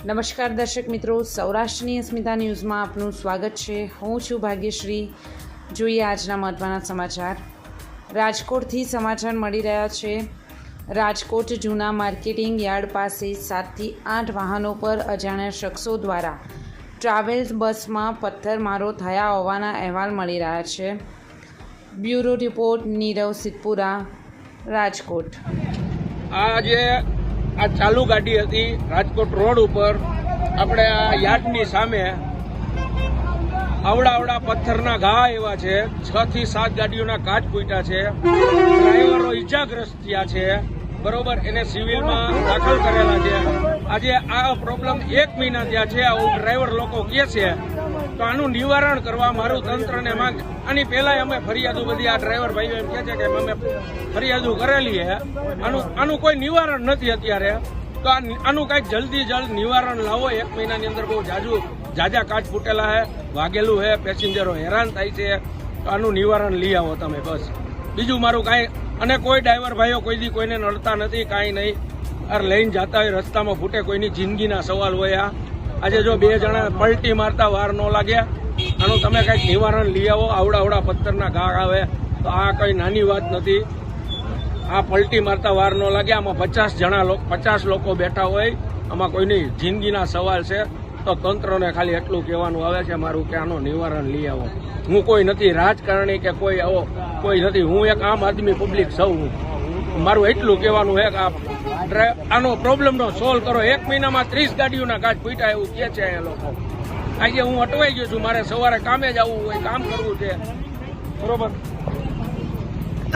નમસ્કાર દર્શક મિત્રો, સૌરાષ્ટ્રની અસ્મિતા ન્યૂઝમાં આપનું સ્વાગત છે। હું છું ભાગ્યશ્રી। જોઈએ આજના મહત્વના સમાચાર। રાજકોટથી સમાચાર મળી રહ્યા છે। રાજકોટ જૂના માર્કેટિંગ યાર્ડ પાસે 7 થી 8 વાહનો પર અજાણ્યા શખ્સો દ્વારા ટ્રાવેલ્સ બસમાં પથ્થરમારો થયા હોવાના અહેવાલ મળી રહ્યા છે। Bureau report Nirav Siddhpura, Rajkot. આજે આ ચાલુ ગાડી હતી રાજકોટ રોડ ઉપર, આપણે આ યાર્ડની સામે આવડા પથ્થરના ઘા એવા છે। 6 થી 7 ગાડીઓના કાચ ફૂટ્યા છે। ડ્રાઈવરો ઈજાગ્રસ્ત થયા છે, બરોબર। એને સિવિલમાં દાખલ કરેલા છે। આજે આ પ્રોબ્લેમ 1 મહિના થયા છે, આવું ડ્રાઈવર લોકો કહે છે। તો આનું નિવારણ કરવા મારું તંત્રને માંગ। આની પહેલા અમે ફરિયાદો બધી આ ડ્રાઈવર ભાઈઓ એમ કહે છે કે અમે ફરિયાદો કરેલી છે, આનું કોઈ નિવારણ નથી અત્યારે। તો આનું કંઈક જલ્દી જલ્દ નિવારણ લાવો। 1 મહિનાની અંદર બહુ જાજા કાચ ફૂટેલા છે, વાગેલું છે, પેસેન્જરો હેરાન થાય છે। તો આનું નિવારણ લઈ આવો તમે, બસ। બીજું મારું કાંઈ, અને કોઈ ડ્રાઈવર ભાઈઓ કોઈ દી કોઈને નડતા નથી, કાંઈ નહીં। અરે લઈને જતા હોય, રસ્તામાં ફૂટે, કોઈની જિંદગીના સવાલ હોય। આજે જો 2 જણા પલટી મારતા વાર ન લાગ્યા, આનું તમે કંઈક નિવારણ લઈ આવો। આવડા પથ્થરના ઘા આવે તો આ કંઈ નાની વાત નથી। આ પલટી મારતા વાર ન લાગ્યા, આમાં 50 લોકો બેઠા હોય, આમાં કોઈની જિંદગીના સવાલ છે। તો તંત્રને ખાલી એટલું કહેવાનું આવે છે મારું કે આનું નિવારણ લઈ આવો। હું કોઈ નથી રાજકારણી કે કોઈ આવો કોઈ નથી, હું એક આમ આદમી પબ્લિક છું। મારું એટલું કહેવાનું છે કે આનો પ્રોબ્લેમનો સોલ્વ કરો। 1 મહિનામાં 30 ગાડીઓના કાચ ફૂટ્યા એવું કહે છે એ લોકો। આજે હું અટવાઈ ગયો છું, મારે સવારે કામે જવું હોય, કામ કરવું છે, બરોબર।